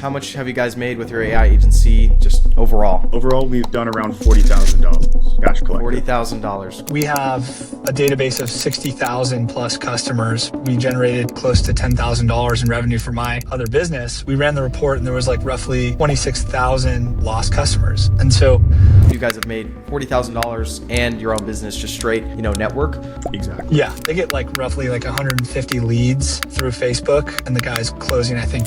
how much have you guys made with your AI agency just overall? Overall, we've done around $40,000 cash collected. $40,000. We have a database of 60,000 plus customers. We generated close to $10,000 in revenue for my other business. We ran the report and there was like roughly 26,000 lost customers. And so you guys have made $40,000 and your own business just straight, network. Exactly. Yeah, they get like roughly like 150 leads through Facebook and the guy's closing, I think.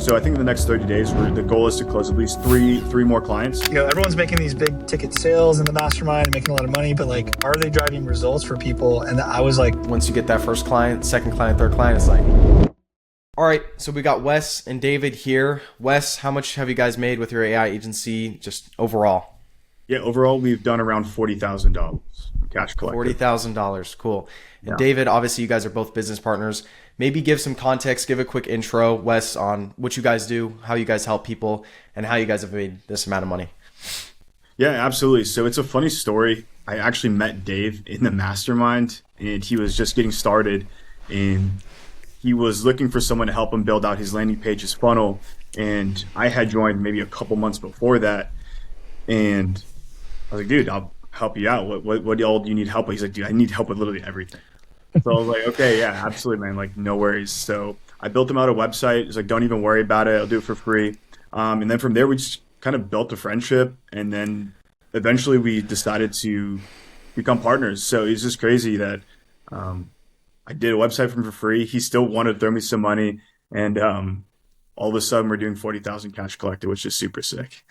So I think in the next 30 days, the goal is to close at least three more clients. Everyone's making these big ticket sales in the mastermind and making a lot of money, but like, are they driving results for people? And I was like, once you get that first client, second client, third client, it's like, all right, so we got Wes and David here. Wes, how much have you guys made with your AI agency just overall? Yeah, overall, we've done around $40,000 cash collected. $40,000, cool. And Yeah. David, obviously you guys are both business partners. Maybe give some context, give a quick intro, Wes, on what you guys do, how you guys help people, and how you guys have made this amount of money. Yeah, absolutely. So it's a funny story. I actually met Dave in the mastermind, and he was just getting started, and he was looking for someone to help him build out his landing page, his funnel. And I had joined maybe a couple months before that, and I was like, dude, I'll help you out. What all do you need help with? He's like, dude, I need help with literally everything. So I was like, okay, yeah, absolutely, man. Like, no worries. So I built him out a website. He's like, don't even worry about it. I'll do it for free. And then from there, we just kind of built a friendship. And then eventually we decided to become partners. So it's just crazy that I did a website for him for free. He still wanted to throw me some money. And all of a sudden, we're doing 40,000 cash collected, which is super sick.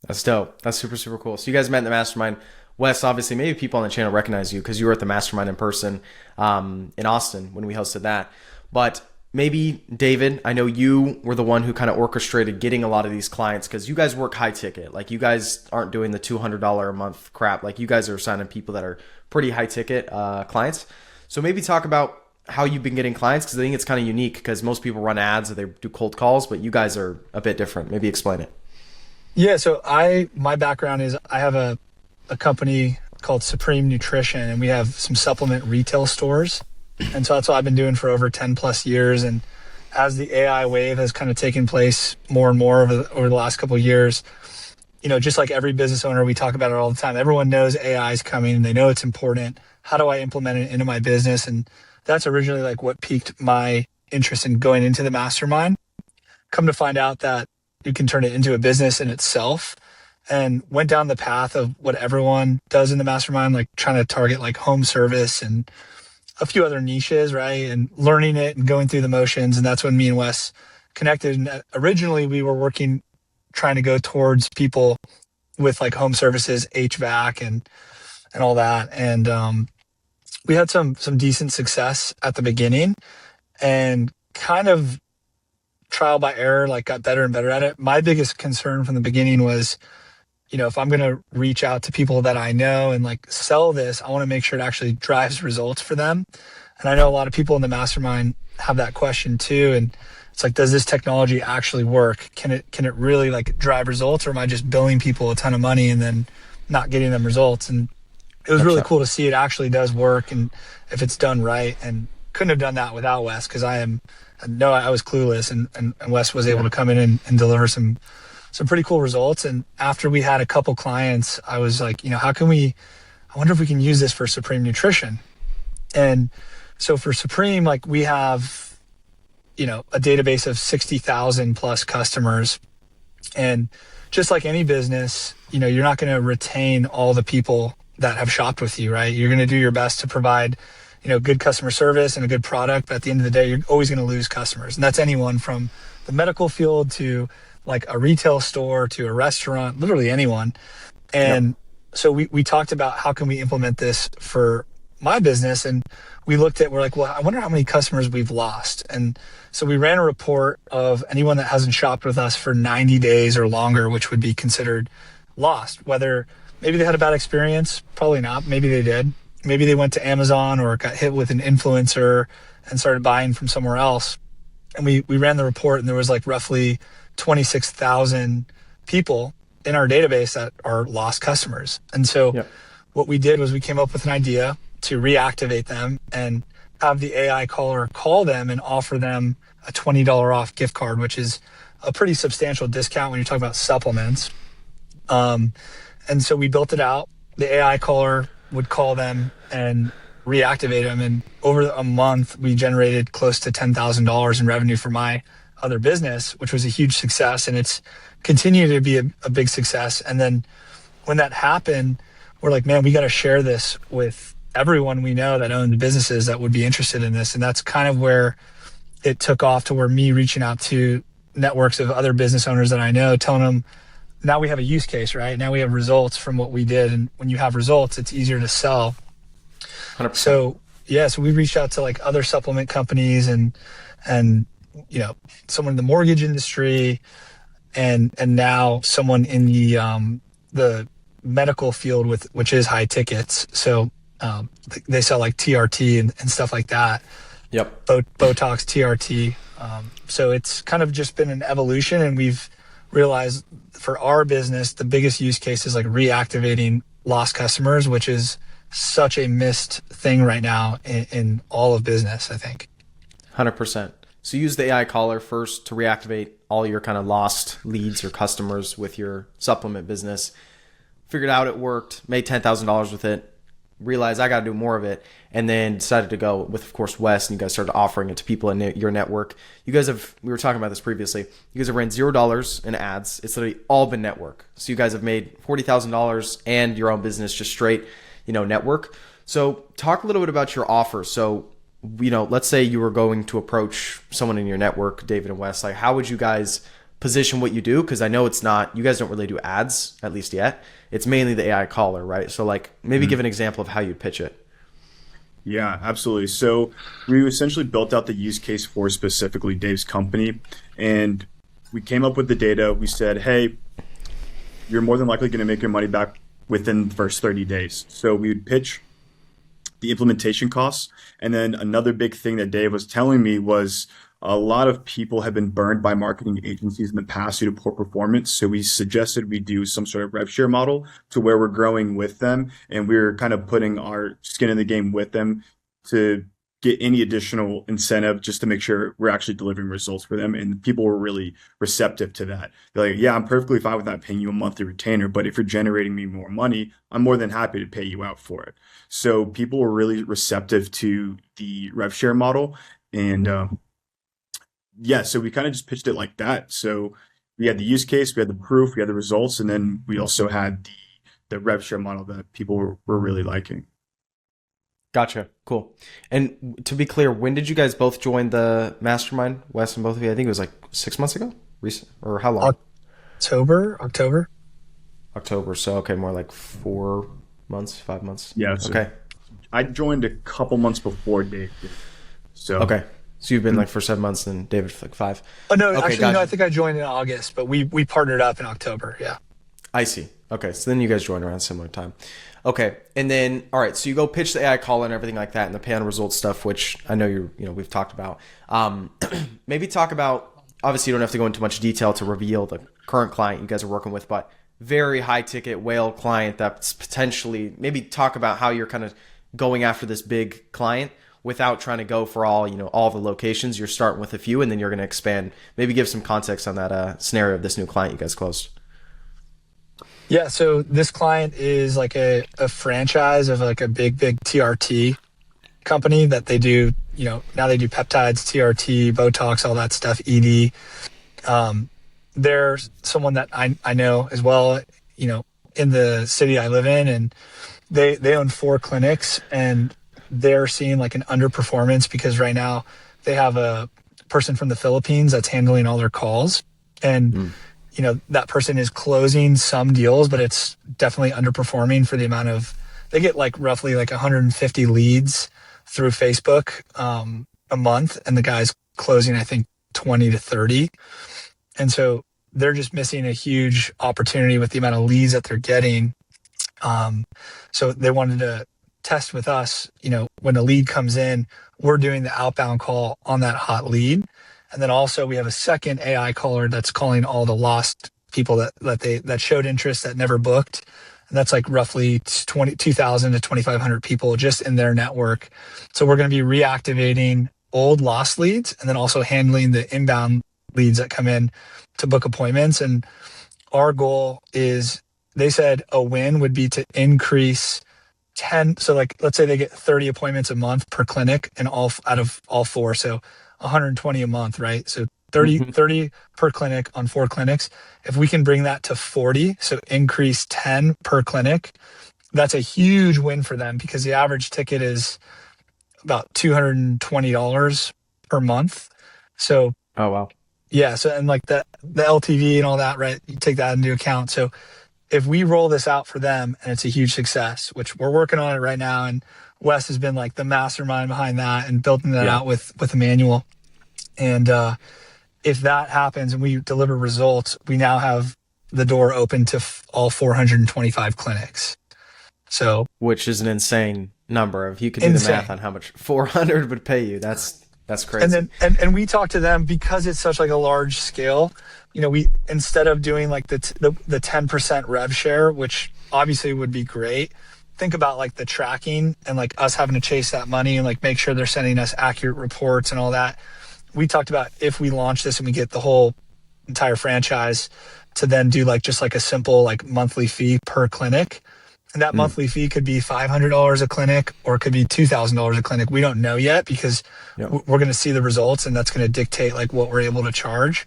That's dope. That's super, super cool. So you guys met in the mastermind. Wes, obviously, maybe people on the channel recognize you because you were at the mastermind in person in Austin when we hosted that. But maybe David, I know you were the one who kind of orchestrated getting a lot of these clients because you guys work high ticket. Like you guys aren't doing the $200 a month crap. Like you guys are signing people that are pretty high ticket clients. So maybe talk about how you've been getting clients because I think it's kind of unique because most people run ads or they do cold calls, but you guys are a bit different. Maybe explain it. yeah, so my background is I have a company called Supreme Nutrition, and we have some supplement retail stores. And so that's what I've been doing for over 10 plus years. And as the AI wave has kind of taken place more and more over the last couple of years, just like every business owner, we talk about it all the time. Everyone knows AI is coming and they know it's important. How do I implement it into my business? And that's originally like what piqued my interest in going into the mastermind. Come to find out that you can turn it into a business in itself, and went down the path of what everyone does in the mastermind, like trying to target like home service and a few other niches, right? And learning it and going through the motions. And that's when me and Wes connected. And originally we were trying to go towards people with like home services, HVAC and all that. And we had some decent success at the beginning and kind of trial by error, like got better and better at it. My biggest concern from the beginning was, if I'm going to reach out to people that I know and like sell this, I want to make sure it actually drives results for them. And I know a lot of people in the mastermind have that question too. And it's like, does this technology actually work? Can it really like drive results, or am I just billing people a ton of money and then not getting them results? And it was really cool to see it actually does work, and if it's done right. And couldn't have done that without Wes, because I was clueless, and Wes was able to come in and deliver some pretty cool results. And after we had a couple clients, I was like, I wonder if we can use this for Supreme Nutrition. And so for Supreme, like we have, a database of 60,000 plus customers. And just like any business, you're not going to retain all the people that have shopped with you, right? You're going to do your best to provide, good customer service and a good product. But at the end of the day, you're always going to lose customers. And that's anyone from the medical field to like a retail store to a restaurant, literally anyone. And so we talked about how can we implement this for my business. And we're like, well, I wonder how many customers we've lost. And so we ran a report of anyone that hasn't shopped with us for 90 days or longer, which would be considered lost. Whether maybe they had a bad experience, probably not. Maybe they did. Maybe they went to Amazon or got hit with an influencer and started buying from somewhere else. And we ran the report, and there was like roughly 26,000 people in our database that are lost customers. And so what we did was we came up with an idea to reactivate them and have the AI caller call them and offer them a $20 off gift card, which is a pretty substantial discount when you're talking about supplements. And so we built it out. The AI caller would call them and reactivate them. And over a month, we generated close to $10,000 in revenue for my other business, which was a huge success. And it's continued to be a big success. And then when that happened, we're like, man, we got to share this with everyone we know that owns businesses that would be interested in this. And that's kind of where it took off, to where me reaching out to networks of other business owners that I know, telling them, now we have a use case, right? Now we have results from what we did. And when you have results, it's easier to sell. 100%. So we reached out to like other supplement companies and someone in the mortgage industry and now someone in the medical field which is high tickets. So they sell like TRT and stuff like that. Yep. Botox, TRT. So it's kind of just been an evolution, and we've realized for our business, the biggest use case is like reactivating lost customers, which is such a missed thing right now in all of business, I think. 100%. So use the AI caller first to reactivate all your kind of lost leads or customers with your supplement business. Figured out it worked, made $10,000 with it, realized I got to do more of it, and then decided to go with, of course, Wes, and you guys started offering it to people in your network. You guys we were talking about this previously, you guys have ran $0 in ads. It's literally all been network. So you guys have made $40,000 and your own business just straight, network. So talk a little bit about your offer. So, let's say you were going to approach someone in your network, David and Wes, like how would you guys position what you do? Because I know it's not, you guys don't really do ads, at least yet. It's mainly the AI caller, right? So like maybe give an example of how you'd pitch it. Yeah, absolutely. So we essentially built out the use case for specifically Dave's company, and we came up with the data. We said, hey, you're more than likely going to make your money back within the first 30 days. So we would pitch the implementation costs. And then another big thing that Dave was telling me was a lot of people have been burned by marketing agencies in the past due to poor performance. So we suggested we do some sort of rev share model to where we're growing with them, and we're kind of putting our skin in the game with them to get any additional incentive just to make sure we're actually delivering results for them. And people were really receptive to that. They're like, yeah, I'm perfectly fine with not paying you a monthly retainer, but if you're generating me more money, I'm more than happy to pay you out for it. So people were really receptive to the rev share model. And so we kind of just pitched it like that. So we had the use case, we had the proof, we had the results, and then we also had the rev share model that people were really liking. Gotcha. Cool. And to be clear, when did you guys both join the mastermind, Wes and both of you? I think it was like 6 months ago, recent, or how long? October. So, okay, more like 4 months, 5 months. Yeah. So okay. I joined a couple months before Dave did. So okay. So you've been like for 7 months, and David for like 5. Oh no, okay, actually, gotcha. no, I think I joined in August, but we partnered up in October. Yeah. I see. Okay, so then you guys joined around a similar time. Okay, and then all right, so you go pitch the AI call and everything like that, and the pay on results stuff, which I know we've talked about. Maybe talk about. Obviously, you don't have to go into much detail to reveal the current client you guys are working with, but very high ticket whale client that's potentially. Maybe talk about how you're kind of going after this big client without trying to go for all the locations. You're starting with a few, and then you're going to expand. Maybe give some context on that scenario of this new client you guys closed. Yeah, so this client is like a franchise of like a big TRT company that they do, now they do peptides, TRT, Botox, all that stuff, ED. They're someone that I know as well, in the city I live in, and they own 4 clinics, and they're seeing like an underperformance because right now they have a person from the Philippines that's handling all their calls. And that person is closing some deals, but it's definitely underperforming for the amount of, they get like roughly like 150 leads through Facebook a month, and the guy's closing, I think, 20 to 30. And so they're just missing a huge opportunity with the amount of leads that they're getting. So they wanted to test with us, when a lead comes in, we're doing the outbound call on that hot lead. And then also we have a second AI caller that's calling all the lost people that showed interest that never booked. And that's like roughly 2,000 to 2,500 people just in their network. So we're going to be reactivating old lost leads and then also handling the inbound leads that come in to book appointments. And our goal is, they said a win would be to increase 10. So like, let's say they get 30 appointments a month per clinic and all out of all four. So 120 a month, right? So 30 per clinic on 4 clinics. If we can bring that to 40, so increase 10 per clinic, that's a huge win for them, because the average ticket is about $220 per month. So, Oh, wow. yeah. So, and like the LTV and all that, right? You take that into account. So if we roll this out for them and it's a huge success, which we're working on it right now, and Wes has been like the mastermind behind that and building that out with Emmanuel. And if that happens and we deliver results, we now have the door open to all 425 clinics. So, which is an insane number. If you could do the math on how much 400 would pay you, that's crazy. And then and we talk to them, because it's such like a large scale. You know, we, instead of doing like the 10% rev share, which obviously would be great, think about like the tracking and like us having to chase that money and like make sure they're sending us accurate reports and all that. We talked about, if we launch this and we get the whole entire franchise, to then do like just like a simple like monthly fee per clinic. And that monthly fee could be $500 a clinic, or it could be $2,000 a clinic. We don't know yet, because we're going to see the results, and that's going to dictate like what we're able to charge.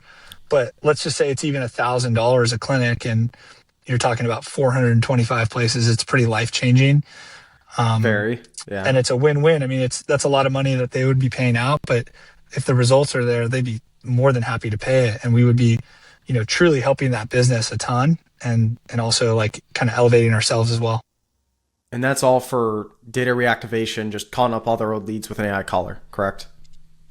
But let's just say it's even $1,000 a clinic, and you're talking about 425 places. It's pretty life-changing. Very, yeah. And it's a win-win. I mean, that's a lot of money that they would be paying out, but if the results are there, they'd be more than happy to pay it. And we would be, you know, truly helping that business a ton, and also like kind of elevating ourselves as well. And that's all for data reactivation, just calling up all their old leads with an AI caller, correct?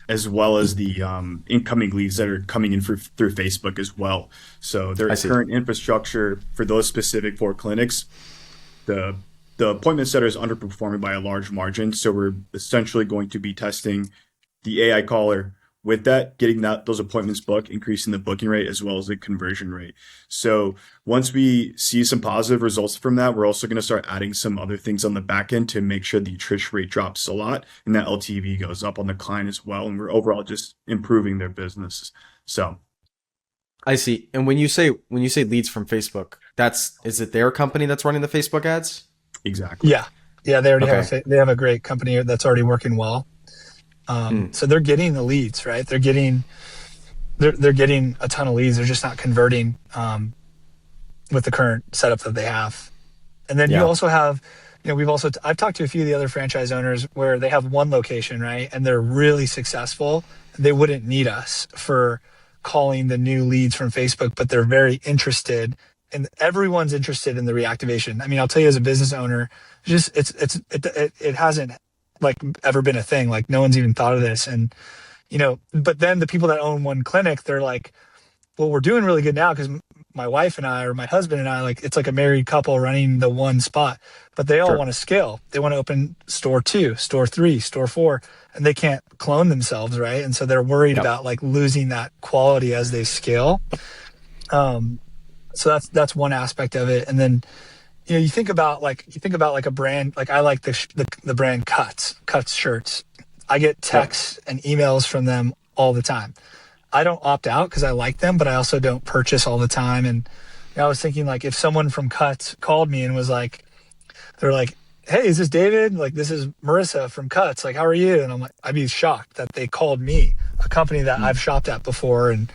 As well as the incoming leads that are coming in through Facebook as well. So their current infrastructure for those specific 4 clinics, the appointment setter is underperforming by a large margin. So we're essentially going to be testing the AI caller with that, getting those appointments booked, increasing the booking rate as well as the conversion rate. So once we see some positive results from that, we're also going to start adding some other things on the back end to make sure the attrition rate drops a lot and that LTV goes up on the client as well. And we're overall just improving their business. So I see. And when you say leads from Facebook, is it their company that's running the Facebook ads? Exactly. Yeah. They already have a great company that's already working well. So they're getting the leads, right? They're getting a ton of leads. They're just not converting with the current setup that they have. And then you also have, you know, I've talked to a few of the other franchise owners where they have one location, right? And they're really successful. They wouldn't need us for calling the new leads from Facebook, but they're very interested, and everyone's interested in the reactivation. I mean, I'll tell you, as a business owner, it hasn't like ever been a thing. Like, no one's even thought of this. And, you know, but then the people that own one clinic, they're like, well, we're doing really good now because my wife and I, or my husband and I, like, it's like a married couple running the one spot, but they all want to scale. They want to open store 2, store 3, store 4, and they can't clone themselves. Right. And so they're worried about like losing that quality as they scale. So that's one aspect of it. And then, you know, you think about like a brand, like I like the brand Cuts shirts. I get texts and emails from them all the time. I don't opt out because I like them, but I also don't purchase all the time. And you know, I was thinking, like, if someone from Cuts called me and was like, they're like, hey, is this David? Like, this is Marissa from Cuts. Like, how are you? And I'm like, I'd be shocked that they called me, a company that I've shopped at before. And,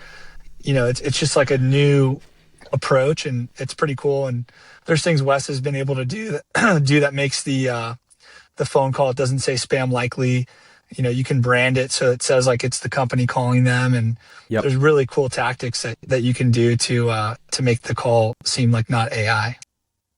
you know, it's just like a new approach, and it's pretty cool. And there's things Wes has been able to do that makes the phone call, it doesn't say spam likely. You know, you can brand it so it says like it's the company calling them, and there's really cool tactics that you can do to make the call seem like not AI.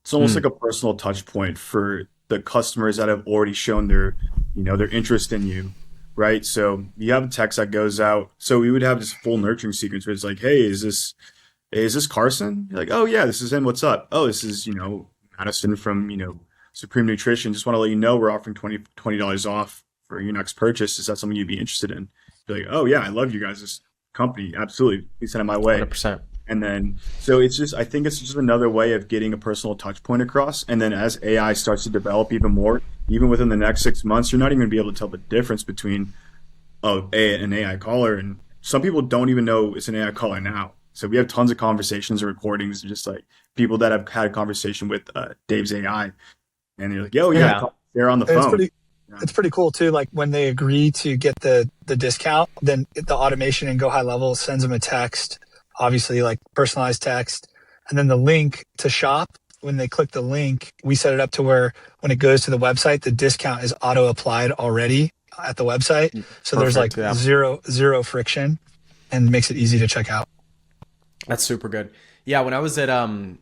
It's almost like a personal touch point for the customers that have already shown their interest in you, right? So you have a text that goes out. So we would have this full nurturing sequence where it's like, hey, is this Carson? You're like, oh yeah, this is him. What's up? Oh, this is, Madison from, Supreme Nutrition. Just want to let you know we're offering $20 off for your next purchase. Is that something you'd be interested in? You're like, oh yeah, I love you guys' company. Absolutely. Please send it my way. 100%. And then, so I think it's just another way of getting a personal touch point across. And then as AI starts to develop even more, even within the next 6 months, you're not even gonna be able to tell the difference between an AI caller, and some people don't even know it's an AI caller now. So we have tons of conversations and recordings, just like people that have had a conversation with Dave's AI, and they're like, "Yo, yeah, Yeah. they're on the And phone." it's pretty cool too. Like when they agree to get the discount, then the automation in GoHighLevel sends them a text, obviously like personalized text, and then the link to shop. When they click the link, we set it up to where when it goes to the website, the discount is auto applied already at the website. So there's like Perfect, yeah. zero friction, and makes it easy to check out. That's super good. Yeah, when I was at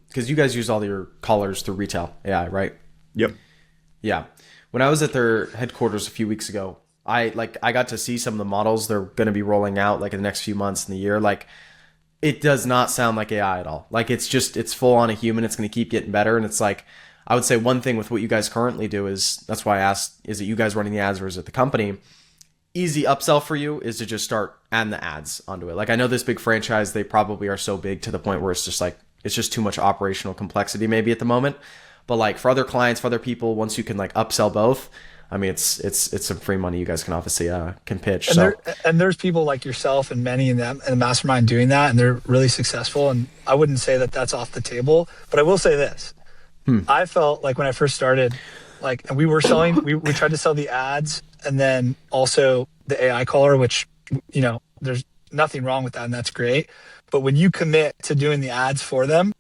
because you guys use all your callers through retail AI, right? Yep. Yeah. When I was at their headquarters a few weeks ago, I got to see some of the models they're going to be rolling out like in the next few months in the year. Like it does not sound like AI at all. Like it's full on a human. It's going to keep getting better. And it's like, I would say one thing with what you guys currently do is, that's why I asked, is it you guys running the ads or is it the company? Easy upsell for you is to just start adding the ads onto it. Like I know this big franchise, they probably are so big to the point where it's just like, it's just too much operational complexity maybe at the moment. But like for other clients, for other people, once you can like upsell both, I mean, it's some free money you guys can obviously can pitch. And there's people like yourself and many in the mastermind doing that, and they're really successful. And I wouldn't say that that's off the table, but I will say this: I felt like when I first started, like, and we were selling, we tried to sell the ads, and then also the AI caller, which there's nothing wrong with that, and that's great. But when you commit to doing the ads for them,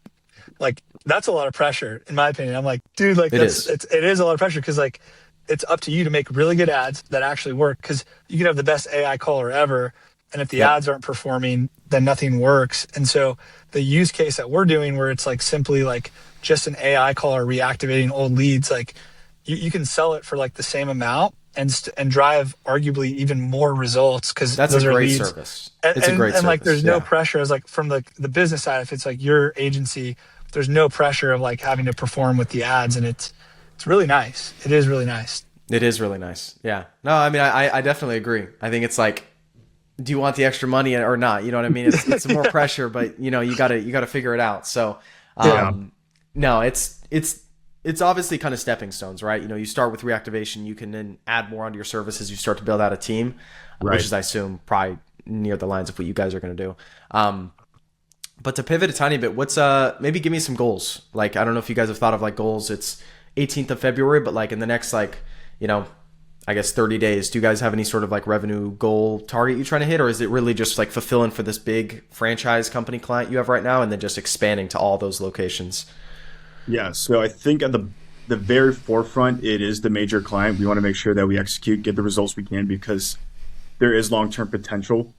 like that's a lot of pressure, in my opinion. I'm like, dude, like it is a lot of pressure because like it's up to you to make really good ads that actually work, because you can have the best AI caller ever, and if the ads aren't performing, then nothing works. And so the use case that we're doing, where it's like simply like just an AI caller reactivating old leads, like you can sell it for like the same amount and drive arguably even more results, because that's those a are great leads. service. It's a great service. And like there's no pressure as like from the business side. If it's like your agency, there's no pressure of like having to perform with the ads, and it's really nice. It is really nice. It is really nice. Yeah. No, I mean, I definitely agree. I think it's like, do you want the extra money or not? You know what I mean? It's more pressure, but you gotta figure it out. So, no, it's obviously kind of stepping stones, right? You start with reactivation, you can then add more onto your service as you start to build out a team, which is, I assume, probably near the lines of what you guys are going to do. But to pivot a tiny bit, what's maybe give me some goals. Like, I don't know if you guys have thought of like goals. It's 18th of February, but like in the next I guess 30 days, do you guys have any sort of like revenue goal target you're trying to hit? Or is it really just like fulfilling for this big franchise company client you have right now and then just expanding to all those locations? Yeah, so I think at the very forefront, it is the major client. We want to make sure that we execute, get the results we can, because there is long-term potential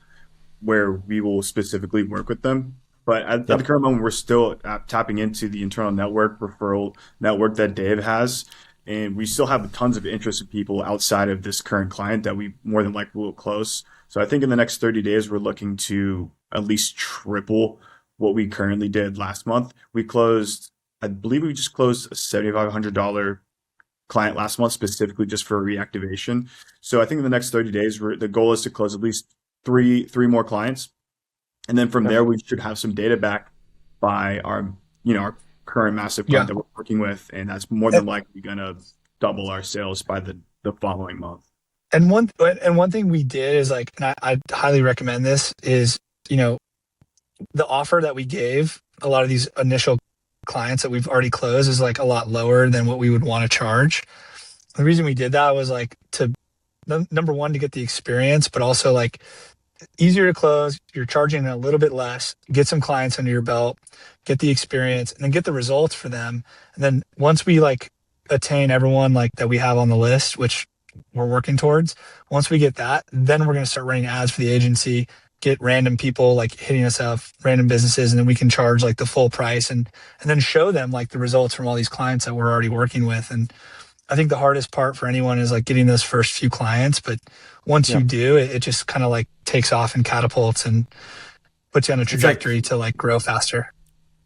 where we will specifically work with them. But at the current moment, we're still tapping into the internal referral network that Dave has. And we still have tons of interest of people outside of this current client that we more than likely will close. So I think in the next 30 days, we're looking to at least triple what we currently did last month. I believe we just closed a $7,500 client last month, specifically just for reactivation. So I think in the next 30 days, the goal is to close at least three more clients. And then from there, we should have some data back by our current massive client that we're working with. And that's more than likely going to double our sales by the following month. And one thing we did is like, and I highly recommend this, is, the offer that we gave a lot of these initial clients that we've already closed is like a lot lower than what we would want to charge. The reason we did that was like to number one, to get the experience, but also like easier to close. You're charging a little bit less, get some clients under your belt, get the experience, and then get the results for them. And then once we like attain everyone like that we have on the list, which we're working towards, once we get that, then we're going to start running ads for the agency, get random people like hitting us up, random businesses, and then we can charge like the full price and then show them like the results from all these clients that we're already working with. And I think the hardest part for anyone is like getting those first few clients, but once you do, it just kind of like takes off and catapults and puts you on a trajectory to like grow faster.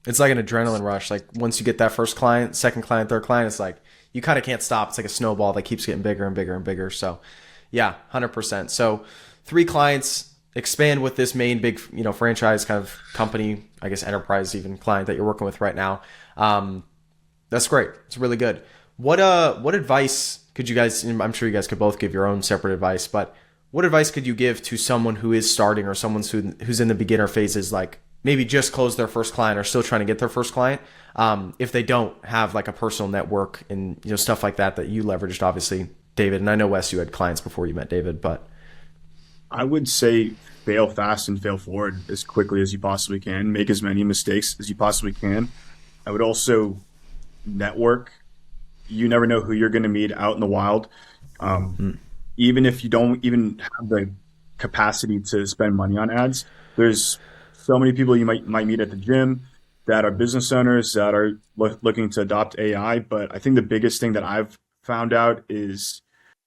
It's like an adrenaline rush. Like once you get that first client, second client, third client, it's like you kind of can't stop. It's like a snowball that keeps getting bigger and bigger and bigger. So yeah, 100%. So 3 clients, expand with this main big, franchise kind of company, I guess enterprise even client that you're working with right now. That's great. It's really good. What advice could you guys, I'm sure you guys could both give your own separate advice, but what advice could you give to someone who is starting or someone who's in the beginner phases, like maybe just closed their first client or still trying to get their first client, if they don't have like a personal network and stuff like that you leveraged, obviously, David, and I know, Wes, you had clients before you met David, but I would say fail fast and fail forward as quickly as you possibly can. Make as many mistakes as you possibly can. I would also network. You never know who you're going to meet out in the wild. Even if you don't even have the capacity to spend money on ads, there's so many people you might meet at the gym that are business owners that are looking to adopt AI. But I think the biggest thing that I've found out is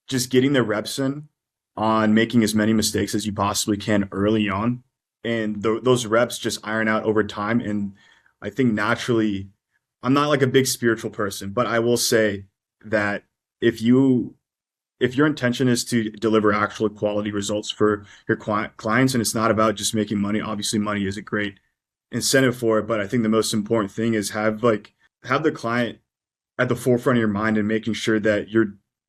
just getting the reps in on making as many mistakes as you possibly can early on. And those reps just iron out over time. And I think naturally, I'm not like a big spiritual person, but I will say that if your intention is to deliver actual quality results for your clients, and it's not about just making money, obviously money is a great incentive for it. But I think the most important thing is have the client at the forefront of your mind and making sure that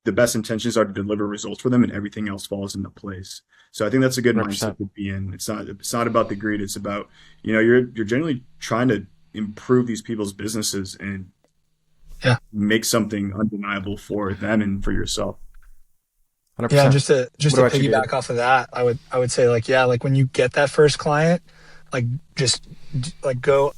the best intentions are to deliver results for them and everything else falls into place. So I think that's a good 100%. mindset to be in. It's not about the greed. It's about, you're generally trying to improve these people's businesses and make something undeniable for them and for yourself. 100%. Yeah, just to piggyback you, off of that, I would say like when you get that first client, like just like go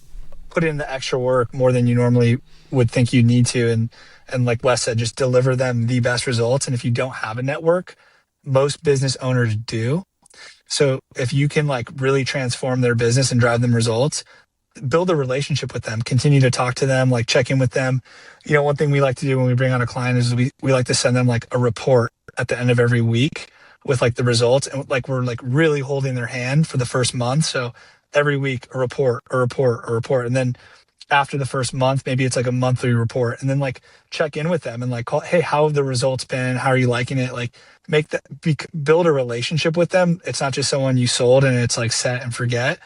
put in the extra work more than you normally would think you need to, and like Wes said, just deliver them the best results. And if you don't have a network, most business owners do. So if you can like really transform their business and drive them results, build a relationship with them, continue to talk to them, like check in with them. One thing we like to do when we bring on a client is we like to send them like a report at the end of every week with like the results, and like we're like really holding their hand for the first month. So every week a report. And then after the first month, maybe it's like a monthly report, and then like check in with them and like call, hey, how have the results been? How are you liking it? Like build a relationship with them. It's not just someone you sold and it's like set and forget.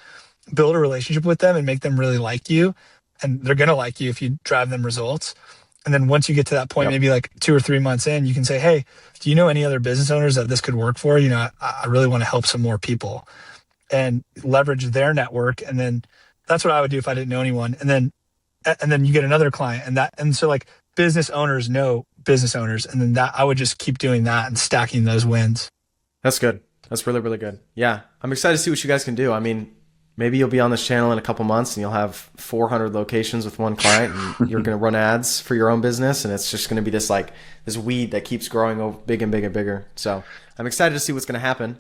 Build a relationship with them and make them really like you, and they're going to like you if you drive them results. And then once you get to that point, maybe like 2 or 3 months in, you can say, hey, do you know any other business owners that this could work for? I really want to help some more people, and leverage their network. And then that's what I would do if I didn't know anyone. And then you get another client, and so like business owners know business owners. And then that I would just keep doing that and stacking those wins. That's good. That's really, really good. Yeah. I'm excited to see what you guys can do. I mean, maybe you'll be on this channel in a couple months and you'll have 400 locations with one client, and you're going to run ads for your own business. And it's just going to be this weed that keeps growing big and big and bigger. So I'm excited to see what's going to happen.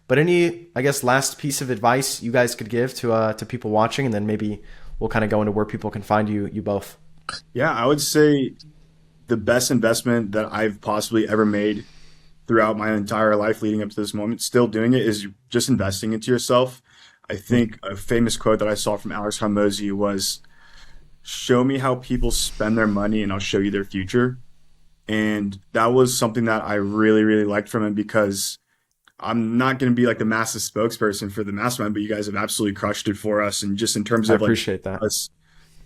But any, I guess, last piece of advice you guys could give to people watching, and then maybe we'll kind of go into where people can find you both. Yeah, I would say the best investment that I've possibly ever made throughout my entire life leading up to this moment, still doing it, is just investing into yourself. I think a famous quote that I saw from Alex Hormozy was, show me how people spend their money and I'll show you their future. And that was something that I really, really liked from him, because I'm not going to be like the massive spokesperson for the mastermind, but you guys have absolutely crushed it for us. And just in terms of appreciate that. Us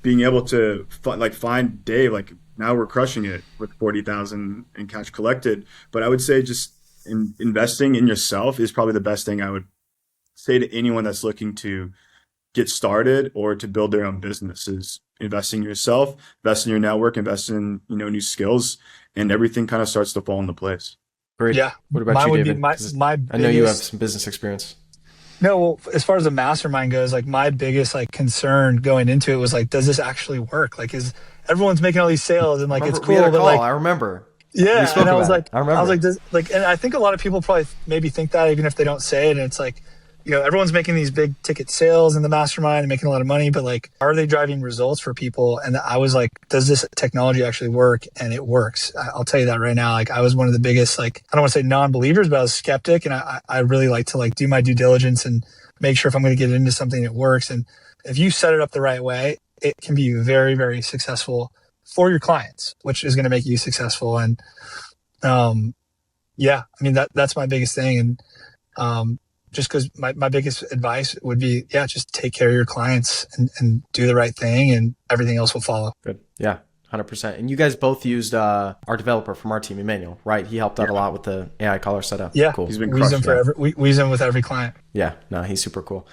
being able to find Dave, like now we're crushing it with 40,000 in cash collected. But I would say just investing in yourself is probably the best thing I would say to anyone that's looking to get started or to build their own business. Is investing in yourself, invest in your network, invest in new skills, and everything kind of starts to fall into place. Great. Yeah. What about you, David? I know you have biggest, some business experience. No, well, as far as the mastermind goes, like my biggest concern going into it was like, does this actually work? Like, is everyone's making all these sales and like it's cool, but like I remember. Yeah, and I was like, does, and I think a lot of people probably maybe think that even if they don't say it, and it's like, everyone's making these big ticket sales in the mastermind and making a lot of money, but like, are they driving results for people? And I was like, does this technology actually work? And it works. I'll tell you that right now. Like, I was one of the biggest, I don't want to say non-believers, but I was skeptic, and I really like to do my due diligence and make sure if I'm going to get into something, it works. And if you set it up the right way, it can be very, very successful for your clients, which is going to make you successful. And, yeah, I mean, that's my biggest thing. And, just because my biggest advice would be, just take care of your clients and do the right thing, and everything else will follow. Good. Yeah. 100%. And you guys both used our developer from our team, Emmanuel, right? He helped out a lot with the AI caller setup. Yeah, Cool. He's been we use crushed. him we use him with every client. Yeah, no, he's super cool.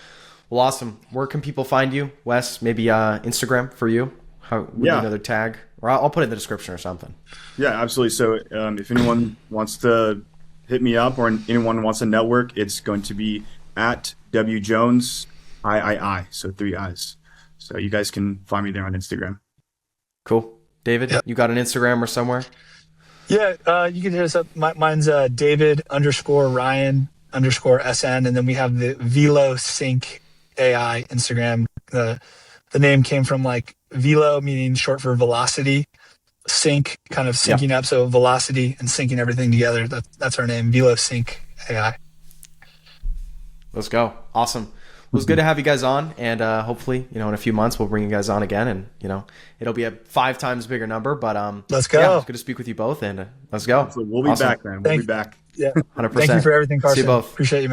Well, awesome. Where can people find you, Wes? Maybe Instagram for you? Another tag? Or I'll put it in the description or something. Yeah, absolutely. So if anyone wants to hit me up or anyone wants to network, it's going to be at WJones III, so 3 I's. So you guys can find me there on Instagram. Cool. David, you got an Instagram or somewhere? Yeah, you can hit us up. Mine's David_Ryan_SN, and then we have the Velo Sync AI Instagram. The name came from like Velo, meaning short for velocity, sync, kind of syncing up. So velocity and syncing everything together. That's our name, Velo Sync AI. Let's go. Awesome. It was good to have you guys on, and hopefully, in a few months we'll bring you guys on again, and it'll be a 5 times bigger number. But let's go. Yeah, it's good to speak with you both, and let's go. So we'll be back, man. We'll be back. Yeah. 100%. Thank you for everything, Carson. See you both. Appreciate you, man.